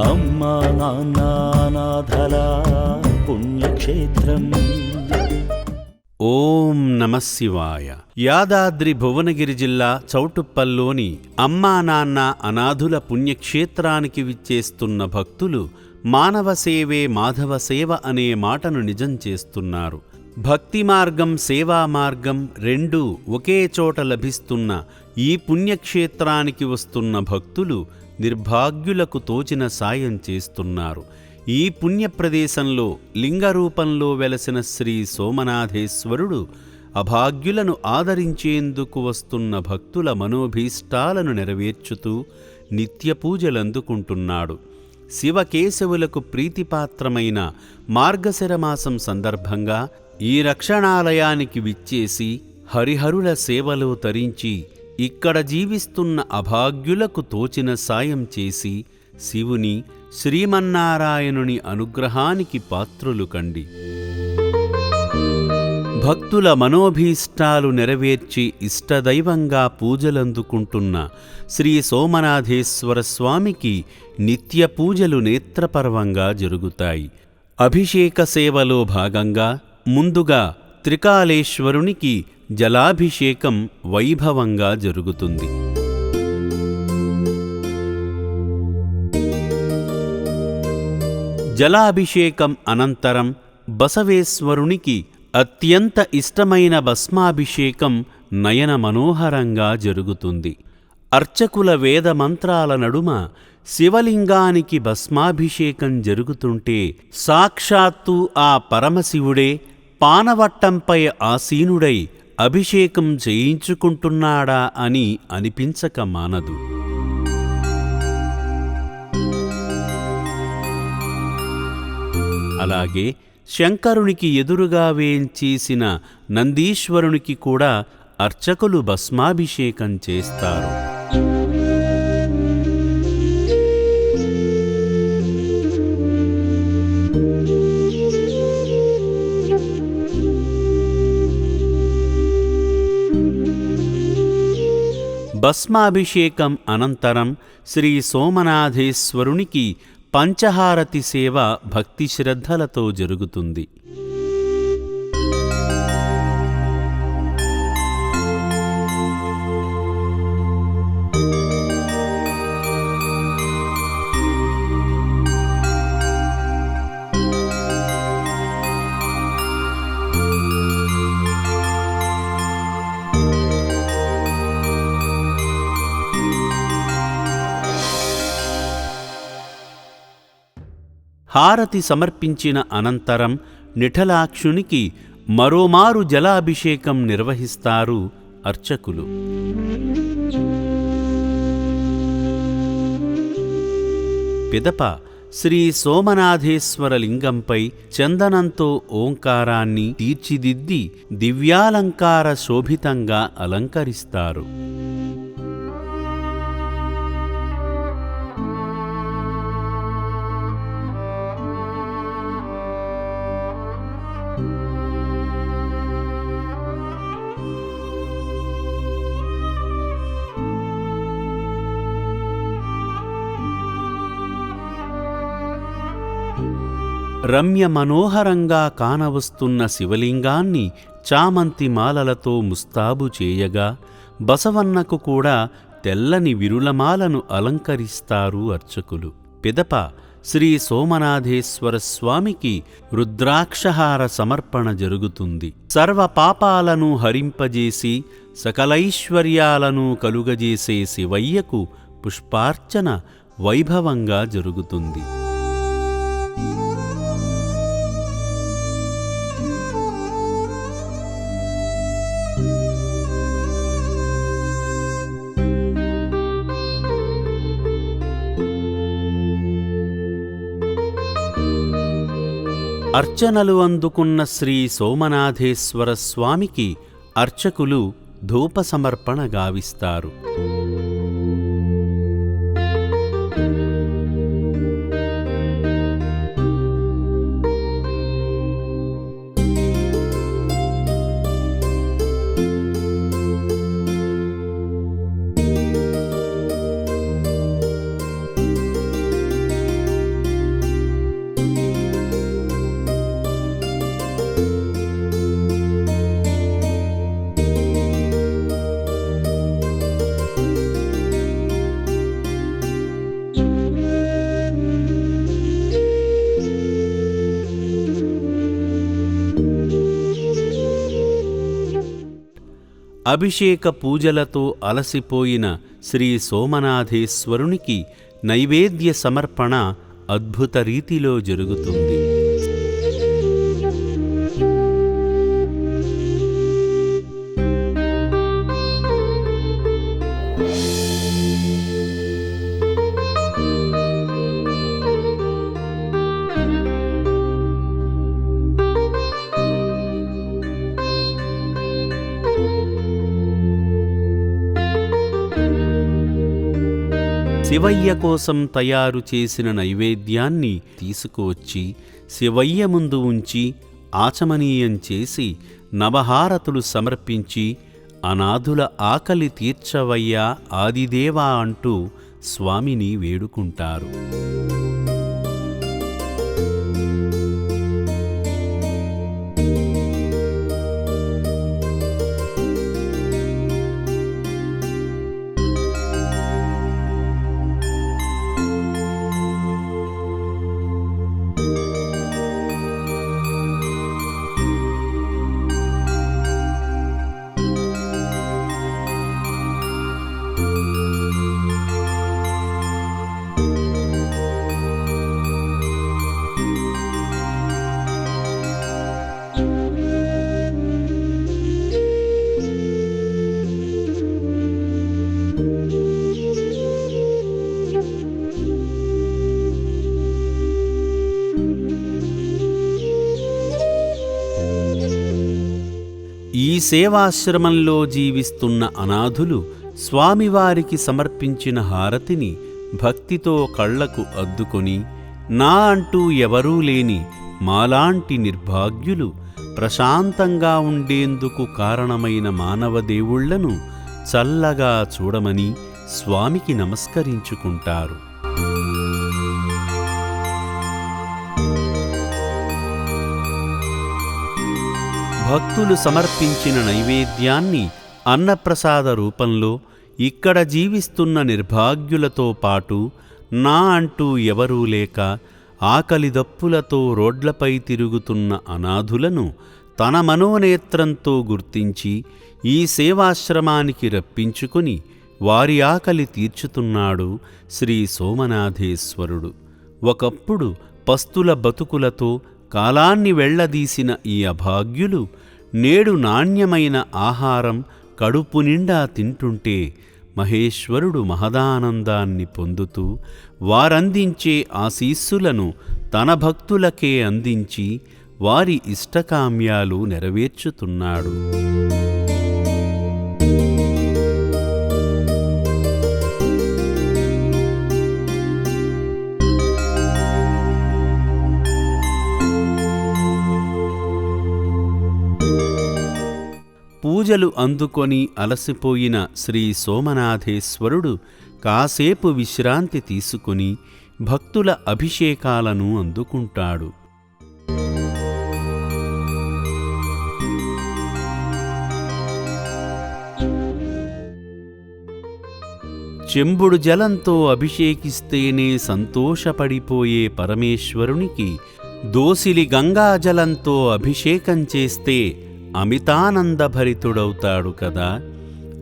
అమ్మా నాన్న అనాథల పుణ్యక్షేత్రం. ఓం నమః శివాయ. యాదాద్రి భువనగిరి జిల్లా చౌటుప్పల్లోని అమ్మా నాన్న అనాథుల పుణ్యక్షేత్రానికి విచ్చేస్తున్న భక్తులు మానవ సేవే మాధవ సేవ అనే మాటను నిజం చేస్తున్నారు. భక్తి మార్గం, సేవా మార్గం రెండూ ఒకే చోట లభిస్తున్న ఈ పుణ్యక్షేత్రానికి వస్తున్న భక్తులు నిర్భాగ్యులకు తోచిన సాయం చేస్తున్నారు. ఈ పుణ్యప్రదేశంలో లింగరూపంలో వెలసిన శ్రీ సోమనాథేశ్వరుడు అభాగ్యులను ఆదరించేందుకు వస్తున్న భక్తుల మనోభీష్టాలను నెరవేర్చుతూ నిత్యపూజలందుకుంటున్నాడు. శివకేశవులకు ప్రీతిపాత్రమైన మార్గశిరమాసం సందర్భంగా ఈ రక్షణాలయానికి విచ్చేసి హరిహరుల సేవలో తరించి ఇక్కడ జీవిస్తున్న అభాగ్యులకు తోచిన సాయం చేసి శివుని, శ్రీమన్నారాయణుని అనుగ్రహానికి పాత్రులు కండి. భక్తుల మనోభీష్టాలు నెరవేర్చి ఇష్టదైవంగా పూజలందుకుంటున్న శ్రీ సోమనాథేశ్వర స్వామికి నిత్య పూజలు నేత్రపర్వంగా జరుగుతాయి. అభిషేక సేవలో భాగంగా ముందుగా త్రికాలేశ్వరునికి జలాభిషేకం వైభవంగా జరుగుతుంది. జలాభిషేకం అనంతరం బసవేశ్వరునికి అత్యంత ఇష్టమైన భస్మాభిషేకం నయన మనోహరంగా జరుగుతుంది. అర్చకుల వేదమంత్రాల నడుమ శివలింగానికి భస్మాభిషేకం జరుగుతుంటే సాక్షాత్తు ఆ పరమశివుడే పానవట్టంపై ఆసీనుడై అభిషేకం చేయించుకుంటున్నాడా అని అనిపించక మానదు. అలాగే శంకరునికి ఎదురుగా వేంచేసిన నందీశ్వరునికి కూడా అర్చకులు భస్మాభిషేకం చేస్తారు. భస్మాభిషేకం అనంతరం శ్రీ సోమనాథేశ్వరునికి పంచహారతి సేవ భక్తి శ్రద్ధలతో జరుగుతుంది. హారతి సమర్పించిన అనంతరం నిఠలాక్షునికి మరోమారు జలాభిషేకం నిర్వహిస్తారు అర్చకులు. పిదప శ్రీ సోమనాథేశ్వర లింగంపై చందనంతో ఓంకారాన్ని తీర్చిదిద్ది దివ్యాలంకార శోభితంగా అలంకరిస్తారు. రమ్య మనోహరంగా కానవస్తున్న శివలింగాన్ని చామంతి మాలలతో ముస్తాబు చేయగా బసవన్నకు కూడా తెల్లని విరులమాలను అలంకరిస్తారు అర్చకులు. పిదప శ్రీ సోమనాథేశ్వర స్వామికి రుద్రాక్షహార సమర్పణ జరుగుతుంది. సర్వ పాపాలను హరింపజేసి సకలైశ్వర్యాలను కలుగజేసే శివయ్యకు పుష్పార్చన వైభవంగా జరుగుతుంది. అర్చనలు అందుకున్న శ్రీ సోమనాథేశ్వర స్వామికి అర్చకులు ధూప సమర్పణ గావిస్తారు. అభిషేక పూజలతో అలసిపోయిన శ్రీ సోమనాథేశ్వరునికి నైవేద్య సమర్పణ అద్భుత రీతిలో జరుగుతుంది. శివయ్య కోసం తయారు చేసిన నైవేద్యాన్ని తీసుకువచ్చి శివయ్య ముందు ఉంచి ఆచమనీయం చేసి నవహారతులు సమర్పించి అనాథుల ఆకలి తీర్చవయ్యా ఆదిదేవా అంటూ స్వామిని వేడుకుంటారు. ఈ సేవాశ్రమంలో జీవిస్తున్న అనాథులు స్వామివారికి సమర్పించిన హారతిని భక్తితో కళ్లకు అద్దుకొని నా అంటూ ఎవరూ లేని మాలాంటి నిర్భాగ్యులు ప్రశాంతంగా ఉండేందుకు కారణమైన మానవదేవుళ్లను చల్లగా చూడమని స్వామికి నమస్కరించుకుంటారు. భక్తులు సమర్పించిన నైవేద్యాన్ని అన్నప్రసాద రూపంలో ఇక్కడ జీవిస్తున్న నిర్భాగ్యులతో పాటు నా అంటూ ఎవరూ లేక ఆకలిదప్పులతో రోడ్లపై తిరుగుతున్న అనాథులను తన మనోనేత్రంతో గుర్తించి ఈ సేవాశ్రమానికి రప్పించుకుని వారి ఆకలి తీర్చుతున్నాడు శ్రీ సోమనాథేశ్వరుడు. ఒకప్పుడు పస్తుల బతుకులతో కాలాన్ని వెళ్లదీసిన ఈ అభాగ్యులు నేడు నాణ్యమైన ఆహారం కడుపు నిండా తింటుంటే మహేశ్వరుడు మహదానందాన్ని పొందుతూ వారందించే ఆశీస్సులను తన భక్తులకే అందించి వారి ఇష్టకామ్యాలు నెరవేర్చుతున్నాడు. పూజలు అందుకొని అలసిపోయిన శ్రీ సోమనాథేశ్వరుడు కాసేపు విశ్రాంతి తీసుకుని భక్తుల అభిషేకాలను అందుకుంటాడు. చెంబుడు జలంతో అభిషేకిస్తేనే సంతోషపడిపోయే పరమేశ్వరునికి దోసిలి గంగాజలంతో అభిషేకం చేస్తే అమితానందభరితుడవుతాడు కదా.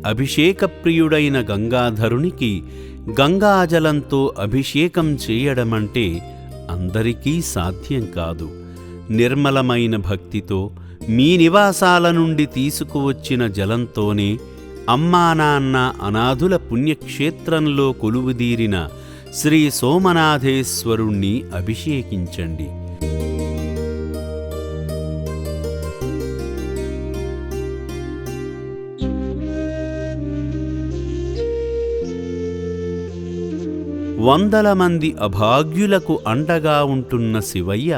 అభిషేకప్రియుడైన గంగాధరునికి గంగాజలంతో అభిషేకం చేయడమంటే అందరికీ సాధ్యం కాదు. నిర్మలమైన భక్తితో మీ నివాసాల నుండి తీసుకువచ్చిన జలంతోనే అమ్మా నాన్న అనాథుల పుణ్యక్షేత్రంలో కొలువుదీరిన శ్రీ సోమనాథేశ్వరుణ్ణి అభిషేకించండి. వందల మంది అభాగ్యులకు అండగా ఉంటున్న శివయ్య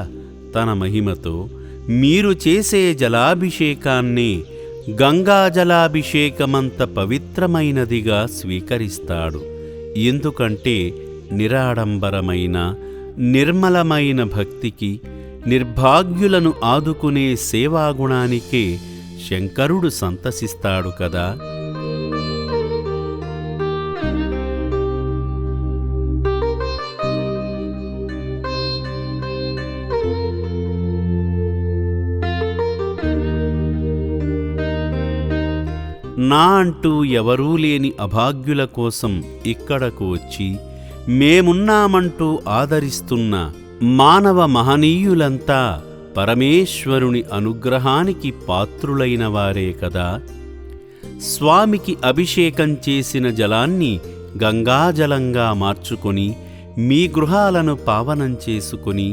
తన మహిమతో మీరు చేసే జలాభిషేకాన్నే గంగాజలాభిషేకమంత పవిత్రమైనదిగా స్వీకరిస్తాడు. ఎందుకంటే నిరాడంబరమైన నిర్మలమైన భక్తికి, నిర్భాగ్యులను ఆదుకునే సేవాగుణానికే శంకరుడు సంతసిస్తాడు కదా. నా అంటూ ఎవరూ లేని అభాగ్యుల కోసం ఇక్కడకు వచ్చి మేమున్నామంటూ ఆదరిస్తున్న మానవ మహనీయులంతా పరమేశ్వరుని అనుగ్రహానికి పాత్రులైన వారే కదా. స్వామికి అభిషేకం చేసిన జలాన్ని గంగాజలంగా మార్చుకొని మీ గృహాలను పావనం చేసుకుని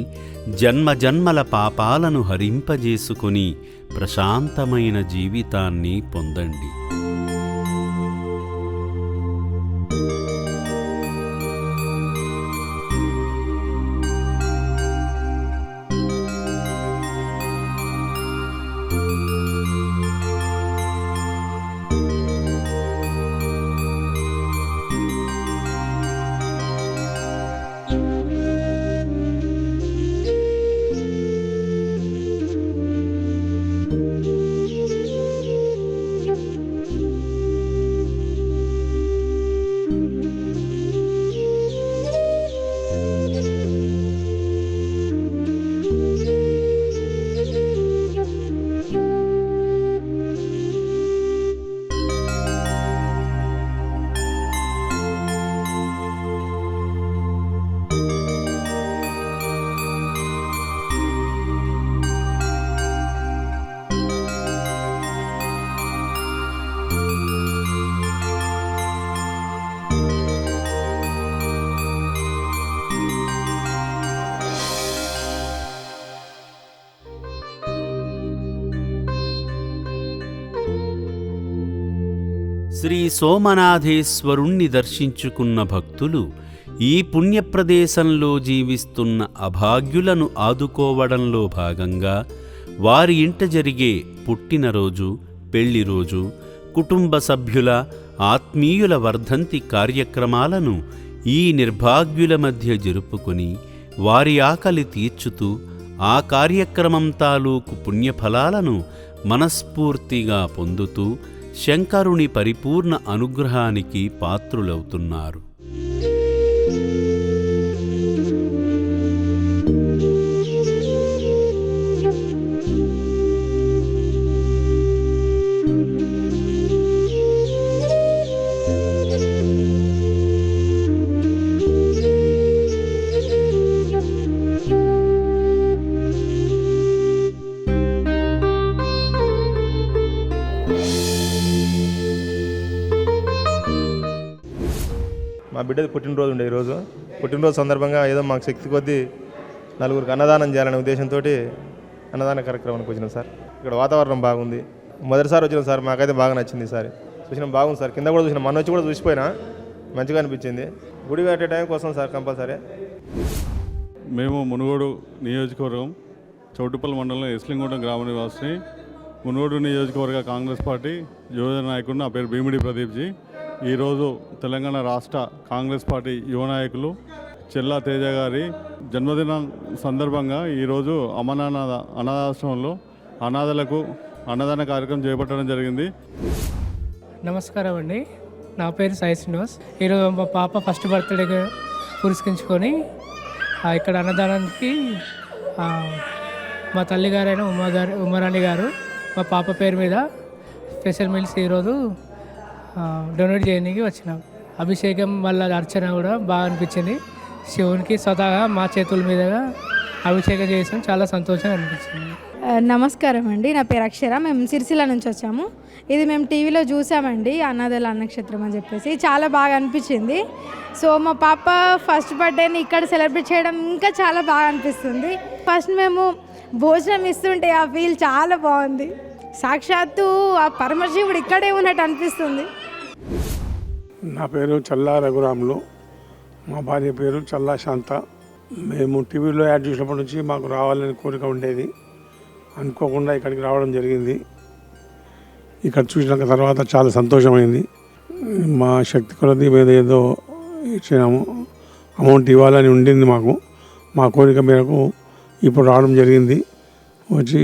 జన్మజన్మల పాపాలను హరింపజేసుకుని ప్రశాంతమైన జీవితాన్ని పొందండి. శ్రీ సోమనాథేశ్వరుణ్ణి దర్శించుకున్న భక్తులు ఈ పుణ్యప్రదేశంలో జీవిస్తున్న అభాగ్యులను ఆదుకోవడంలో భాగంగా వారి ఇంట జరిగే పుట్టినరోజు, పెళ్లిరోజు, కుటుంబ సభ్యుల, ఆత్మీయుల వర్ధంతి కార్యక్రమాలను ఈ నిర్భాగ్యుల మధ్య జరుపుకొని వారి ఆకలి తీర్చుతూ ఆ కార్యక్రమం తాలూకు పుణ్యఫలాలను మనస్ఫూర్తిగా పొందుతూ శంకరుని పరిపూర్ణ అనుగ్రహానికి పాత్రులవుతున్నారు. మా బిడ్డది పుట్టినరోజు ఉండే ఈరోజు. పుట్టినరోజు సందర్భంగా ఏదో మాకు శక్తి కొద్దీ నలుగురికి అన్నదానం చేయాలనే ఉద్దేశంతో అన్నదాన కార్యక్రమానికి వచ్చినాం సార్. ఇక్కడ వాతావరణం బాగుంది. మొదటిసారి వచ్చినాం సార్, మాకైతే బాగా నచ్చింది సార్. చూసినాం బాగుంది సార్. కింద కూడా చూసినాం, మొన్న వచ్చి కూడా చూసిపోయినా మంచిగా అనిపించింది. గుడి కట్టే టైంకి వస్తాం సార్ కంపల్సరీ. మేము మునుగోడు నియోజకవర్గం చౌటుపల్లి మండలం ఎస్లింగూడెం గ్రామ నివాసిని. మునుగోడు నియోజకవర్గ కాంగ్రెస్ పార్టీ యువజన నాయకుడు, నా పేరు భీమిడి ప్రదీప్జీ. ఈరోజు తెలంగాణ రాష్ట్ర కాంగ్రెస్ పార్టీ యువ నాయకులు చెల్లా తేజ గారి జన్మదినం సందర్భంగా ఈరోజు అనాథాశ్రమంలో అనాథలకు అన్నదాన కార్యక్రమం చేపట్టడం జరిగింది. నమస్కారం అండి, నా పేరు సాయి శ్రీనివాస్. ఈరోజు మా పాప ఫస్ట్ బర్త్డే పురస్కరించుకొని ఇక్కడ అన్నదానానికి మా తల్లిగారైన ఉమారాణి గారు మా పాప పేరు మీద స్పెషల్ మీల్స్ ఈరోజు డొనేట్ చేయడానికి వచ్చినాం. అభిషేకం వల్ల అర్చన కూడా బాగా అనిపించింది. శివునికి స్వతహాగా మా చేతుల మీదుగా అభిషేకం చేసాం, చాలా సంతోషంగా అనిపించింది. నమస్కారం అండి, నా పేరు అక్షర. మేము సిరిసిల్ల నుంచి వచ్చాము. ఇది మేము టీవీలో చూసామండి, అనాథల అన్నక్షత్రం అని చెప్పేసి. చాలా బాగా అనిపించింది. సో మా పాప ఫస్ట్ బర్త్డేని ఇక్కడ సెలబ్రేట్ చేయడం ఇంకా చాలా బాగా అనిపిస్తుంది. ఫస్ట్ మేము భోజనం ఇస్తుంటే ఆ ఫీల్ చాలా బాగుంది. సాక్షాత్తు ఆ పరమశివుడు ఇక్కడే ఉన్నట్టు అనిపిస్తుంది. నా పేరు చల్లా రఘురాములు, మా భార్య పేరు చల్లా శాంత. మేము టీవీలో యాడ్ చూసినప్పటి నుంచి మాకు రావాలని కోరిక ఉండేది. అనుకోకుండా ఇక్కడికి రావడం జరిగింది. ఇక్కడ చూసిన తర్వాత చాలా సంతోషమైంది. మా శక్తి కొలది మీద ఏదో ఇచ్చినాము, అమౌంట్ ఇవ్వాలని ఉండింది మాకు. మా కోరిక మేరకు ఇప్పుడు రావడం జరిగింది, వచ్చి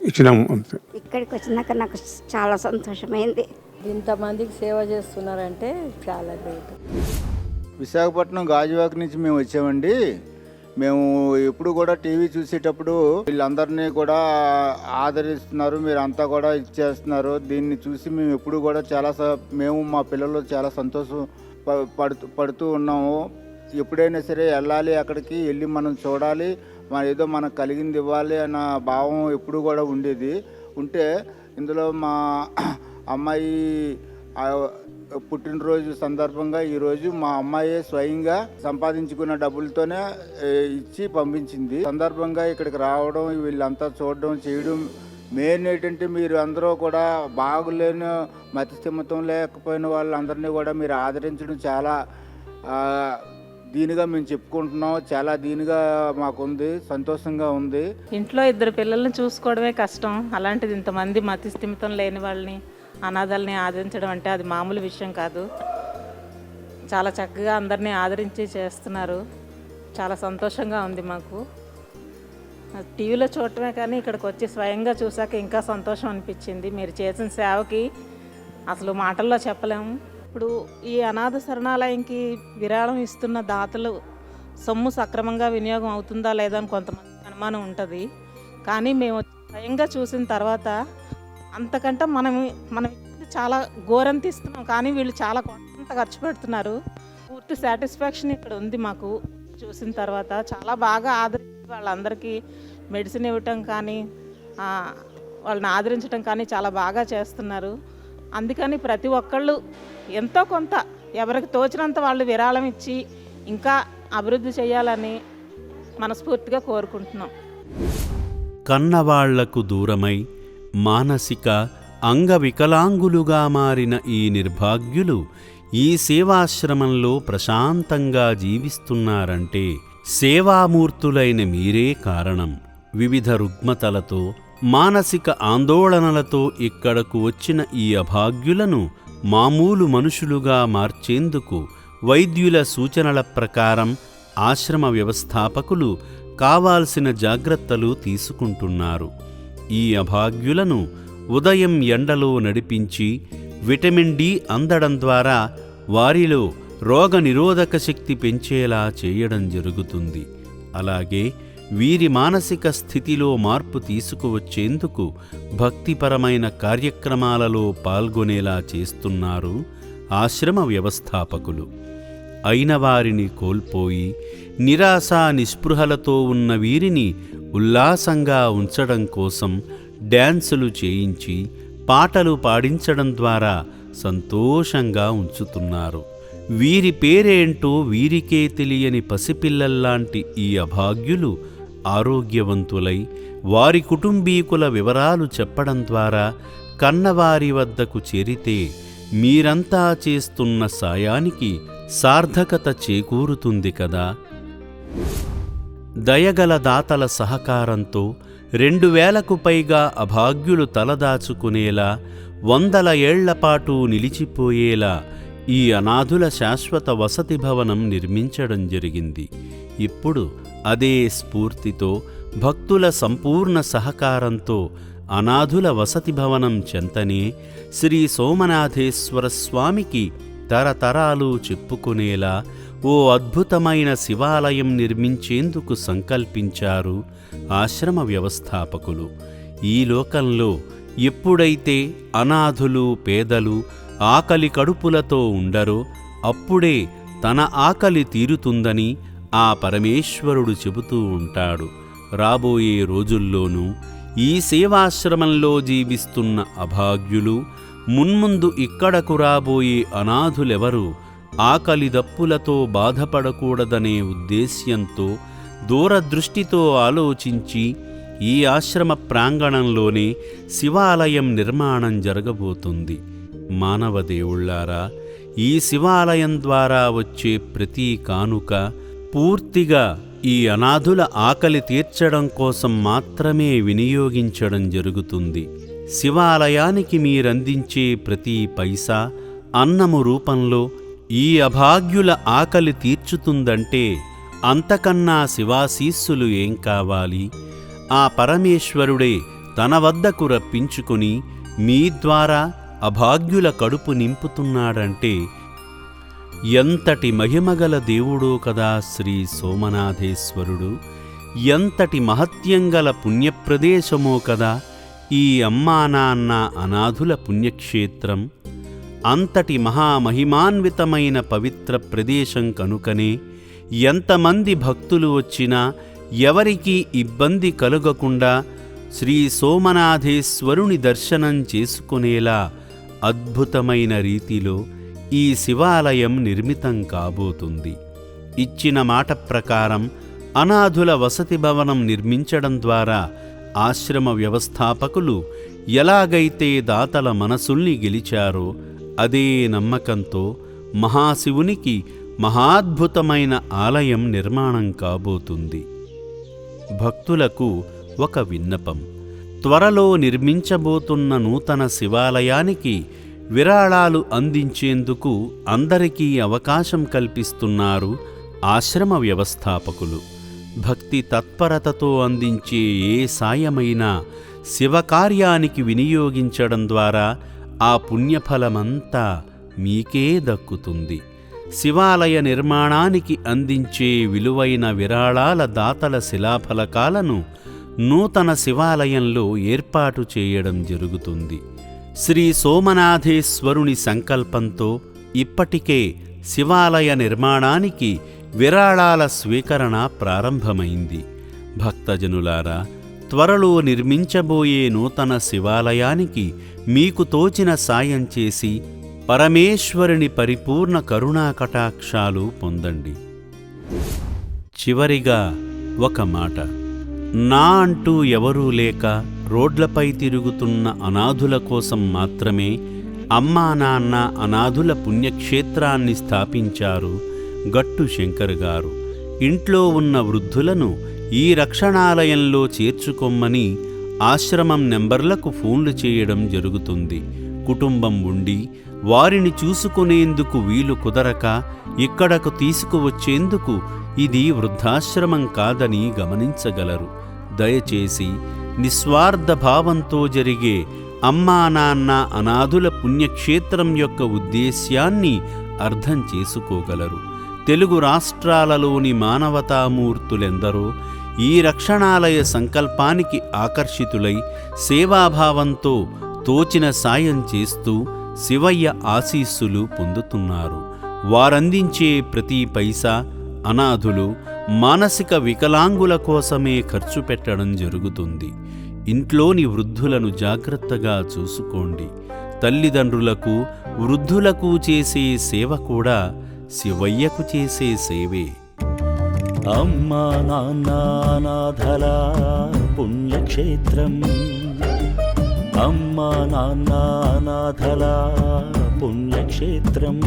ఇచ్చినాము అంతే. ఇక్కడికి వచ్చినాక నాకు చాలా సంతోషమైంది. ఇంతమందికి సేవ చేస్తున్నారంటే చాలా గ్రేట్. విశాఖపట్నం గాజువాక నుంచి మేము వచ్చామండి. మేము ఎప్పుడు కూడా టీవీ చూసేటప్పుడు వీళ్ళందరినీ కూడా ఆదరిస్తున్నారు, మీరు అంతా కూడా ఇచ్చేస్తున్నారు. దీన్ని చూసి మేము ఎప్పుడు కూడా మేము మా పిల్లలు చాలా సంతోషం పడుతూ ఉన్నాము. ఎప్పుడైనా సరే వెళ్ళాలి, అక్కడికి వెళ్ళి మనం చూడాలి, ఏదో మనకు కలిగింది ఇవ్వాలి అన్న భావం ఎప్పుడు కూడా ఉండేది. ఇందులో మా అమ్మాయి పుట్టినరోజు సందర్భంగా ఈరోజు మా అమ్మాయి స్వయంగా సంపాదించుకున్న డబ్బులతోనే ఇచ్చి పంపించింది. సందర్భంగా ఇక్కడికి రావడం, వీళ్ళంతా చూడడం చేయడం మెయిన్ ఏంటంటే, మీరు అందరూ కూడా బాగులేని మతిస్థిమితం లేకపోయిన వాళ్ళందరినీ కూడా మీరు ఆదరించడం చాలా దీనిగా మేము చెప్పుకుంటున్నాం. చాలా దీనిగా మాకుంది, సంతోషంగా ఉంది. ఇంట్లో 2 పిల్లల్ని చూసుకోవడమే కష్టం, అలాంటిది ఇంతమంది మతిస్థిమితం లేని వాళ్ళని, అనాథల్ని ఆదరించడం అంటే అది మామూలు విషయం కాదు. చాలా చక్కగా అందరినీ ఆదరించి చేస్తున్నారు. చాలా సంతోషంగా ఉంది మాకు. టీవీలో చూడటమే కానీ ఇక్కడికి వచ్చి స్వయంగా చూసాక ఇంకా సంతోషం అనిపించింది. మీరు చేసిన సేవకి అసలు మాటల్లో చెప్పలేము. ఇప్పుడు ఈ అనాథ శరణాలయంకి విరాళం ఇస్తున్న దాతలు సొమ్ము సక్రమంగా వినియోగం అవుతుందా లేదా అని కొంతమంది అనుమానం ఉంటుంది. కానీ మేము స్వయంగా చూసిన తర్వాత అంతకంటే మనం చాలా ఘోరంత ఇస్తున్నాం, కానీ వీళ్ళు చాలా కొంత ఖర్చు పెడుతున్నారు. పూర్తి సాటిస్ఫాక్షన్ ఇక్కడ ఉంది మాకు. చూసిన తర్వాత చాలా బాగా ఆదరించి వాళ్ళందరికీ మెడిసిన్ ఇవ్వటం కానీ వాళ్ళని ఆదరించడం కానీ చాలా బాగా చేస్తున్నారు. అందుకని ప్రతి ఒక్కళ్ళు ఎంతో కొంత ఎవరికి తోచినంత వాళ్ళు విరాళం ఇచ్చి ఇంకా అభివృద్ధి చేయాలని మనస్ఫూర్తిగా కోరుకుంటున్నాం. కన్నవాళ్లకు దూరమై మానసిక అంగవికలాంగులుగా మారిన ఈ నిర్భాగ్యులు ఈ సేవాశ్రమంలో ప్రశాంతంగా జీవిస్తున్నారంటే సేవామూర్తులైన మీరే కారణం. వివిధ రుగ్మతలతో, మానసిక ఆందోళనలతో ఇక్కడకు వచ్చిన ఈ అభాగ్యులను మామూలు మనుషులుగా మార్చేందుకు వైద్యుల సూచనల ప్రకారం ఆశ్రమ వ్యవస్థాపకులు కావాల్సిన జాగ్రత్తలు తీసుకుంటున్నారు. ఈ అభాగ్యులను ఉదయం ఎండలో నడిపించి విటమిన్ డి అందడం ద్వారా వారిలో రోగనిరోధక శక్తి పెంచేలా చేయడం జరుగుతుంది. అలాగే వీరి మానసిక స్థితిలో మార్పు తీసుకువచ్చేందుకు భక్తిపరమైన కార్యక్రమాలలో పాల్గొనేలా చేస్తున్నారు ఆశ్రమ వ్యవస్థాపకులు. అయిన వారిని కోల్పోయి నిరాశా నిస్పృహలతో ఉన్న వీరిని ఉల్లాసంగా ఉంచడం కోసం డ్యాన్సులు చేయించి పాటలు పాడించడం ద్వారా సంతోషంగా ఉంచుతున్నారు. వీరి పేరేంటో వీరికే తెలియని పసిపిల్లల్లాంటి ఈ అభాగ్యులు ఆరోగ్యవంతులై వారి కుటుంబీకుల వివరాలు చెప్పడం ద్వారా కన్నవారి వద్దకు చేరితే మీరంతా చేస్తున్న సాయానికి సార్థకత చేకూరుతుంది కదా. దయగల దాతల సహకారంతో 2000కు పైగా అభాగ్యులు తలదాచుకునేలా 100 ఏళ్లపాటు నిలిచిపోయేలా ఈ అనాథుల శాశ్వత వసతి భవనం నిర్మించడం జరిగింది. ఇప్పుడు అదే స్ఫూర్తితో భక్తుల సంపూర్ణ సహకారంతో అనాథుల వసతి భవనం చెంతనే శ్రీ సోమనాథేశ్వర స్వామికి తరతరాలు చెప్పుకునేలా ఓ అద్భుతమైన శివాలయం నిర్మించేందుకు సంకల్పించారు ఆశ్రమ వ్యవస్థాపకులు. ఈ లోకంలో ఎప్పుడైతే అనాథులు, పేదలు ఆకలి కడుపులతో ఉండరో అప్పుడే తన ఆకలి తీరుతుందని ఆ పరమేశ్వరుడు చెబుతూ ఉంటాడు. రాబోయే రోజుల్లోనూ ఈ సేవాశ్రమంలో జీవిస్తున్న అభాగ్యులు, మున్ముందు ఇక్కడకు రాబోయే అనాథులెవరూ ఆకలి దప్పులతో బాధపడకూడదనే ఉద్దేశ్యంతో దూరదృష్టితో ఆలోచించి ఈ ఆశ్రమ ప్రాంగణంలోనే శివాలయం నిర్మాణం జరగబోతుంది. మానవదేవుళ్లారా, ఈ శివాలయం ద్వారా వచ్చే ప్రతి కానుక పూర్తిగా ఈ అనాథుల ఆకలి తీర్చడం కోసం మాత్రమే వినియోగించడం జరుగుతుంది. శివాలయానికి మీరందించే ప్రతి పైసా అన్నము రూపంలో ఈ అభాగ్యుల ఆకలి తీర్చుతుందంటే అంతకన్నా శివాశీస్సులు ఏం కావాలి? ఆ పరమేశ్వరుడే తన వద్దకు రప్పించుకుని మీ ద్వారా అభాగ్యుల కడుపు నింపుతున్నాడంటే ఎంతటి మహిమగల దేవుడో కదా శ్రీ సోమనాథేశ్వరుడు, ఎంతటి మహత్యంగల పుణ్యప్రదేశమో కదా ఈ అమ్మా నాన్న అనాథుల పుణ్యక్షేత్రం. అంతటి మహామహిమాన్వితమైన పవిత్ర ప్రదేశం కనుకనే ఎంతమంది భక్తులు వచ్చినా ఎవరికీ ఇబ్బంది కలుగకుండా శ్రీ సోమనాథేశ్వరుని దర్శనం చేసుకునేలా అద్భుతమైన రీతిలో ఈ శివాలయం నిర్మితం కాబోతుంది. ఇచ్చిన మాట ప్రకారం అనాథుల వసతి భవనం నిర్మించడం ద్వారా ఆశ్రమ వ్యవస్థాపకులు ఎలాగైతే దాతల మనసుల్ని గెలిచారో అదే నమ్మకంతో మహాశివునికి మహాద్భుతమైన ఆలయం నిర్మాణం కాబోతుంది. భక్తులకు ఒక విన్నపం: త్వరలో నిర్మించబోతున్న నూతన శివాలయానికి విరాళాలు అందించేందుకు అందరికీ అవకాశం కల్పిస్తున్నారు ఆశ్రమ వ్యవస్థాపకులు. భక్తి తత్పరతతో అందించే ఏ సాయమైనా శివకార్యానికి వినియోగించడం ద్వారా ఆ పుణ్యఫలమంతా మీకే దక్కుతుంది. శివాలయ నిర్మాణానికి అందించే విలువైన విరాళాల దాతల శిలాఫలకాలను నూతన శివాలయంలో ఏర్పాటు చేయడం జరుగుతుంది. శ్రీ సోమనాథేశ్వరుని సంకల్పంతో ఇప్పటికే శివాలయ నిర్మాణానికి విరాళాల స్వీకరణ ప్రారంభమైంది. భక్తజనులారా, త్వరలో నిర్మించబోయే నూతన శివాలయానికి మీకు తోచిన సాయం చేసి పరమేశ్వరుని పరిపూర్ణ కరుణా కటాక్షాలు పొందండి. చివరిగా ఒక మాట: నా అంటూ ఎవరూ లేక రోడ్లపై తిరుగుతున్న అనాథుల కోసం మాత్రమే అమ్మా నాన్న అనాథుల పుణ్యక్షేత్రాన్ని స్థాపించారు గట్టు శంకర్ గారు. ఇంట్లో ఉన్న వృద్ధులను ఈ రక్షణాలయంలో చేర్చుకొమ్మని ఆశ్రమం నెంబర్లకు ఫోన్లు చేయడం జరుగుతుంది. కుటుంబం ఉండి వారిని చూసుకునేందుకు వీలు కుదరక ఇక్కడకు తీసుకువచ్చేందుకు ఇది వృద్ధాశ్రమం కాదని గమనించగలరు. దయచేసి నిస్వార్థ భావంతో జరిగే అమ్మా నాన్న అనాథుల పుణ్యక్షేత్రం యొక్క ఉద్దేశ్యాన్ని అర్థం చేసుకోగలరు. తెలుగు రాష్ట్రాలలోని మానవతామూర్తులెందరో ఈ రక్షణాలయ సంకల్పానికి ఆకర్షితులై సేవాభావంతో తోచిన సాయం చేస్తూ శివయ్య ఆశీస్సులు పొందుతున్నారు. వారందించే ప్రతి పైసా అనాథులు, మానసిక వికలాంగుల కోసమే ఖర్చు పెట్టడం జరుగుతుంది. ఇంట్లోని వృద్ధులను జాగ్రత్తగా చూసుకోండి. తల్లిదండ్రులకు, వృద్ధులకు చేసే సేవ కూడా శివయ్యకు చేసే సేవే. అమ్మా నాన్న అనాథల పుణ్యక్షేత్రం, అమ్మా నాన్న అనాథల పుణ్యక్షేత్రం,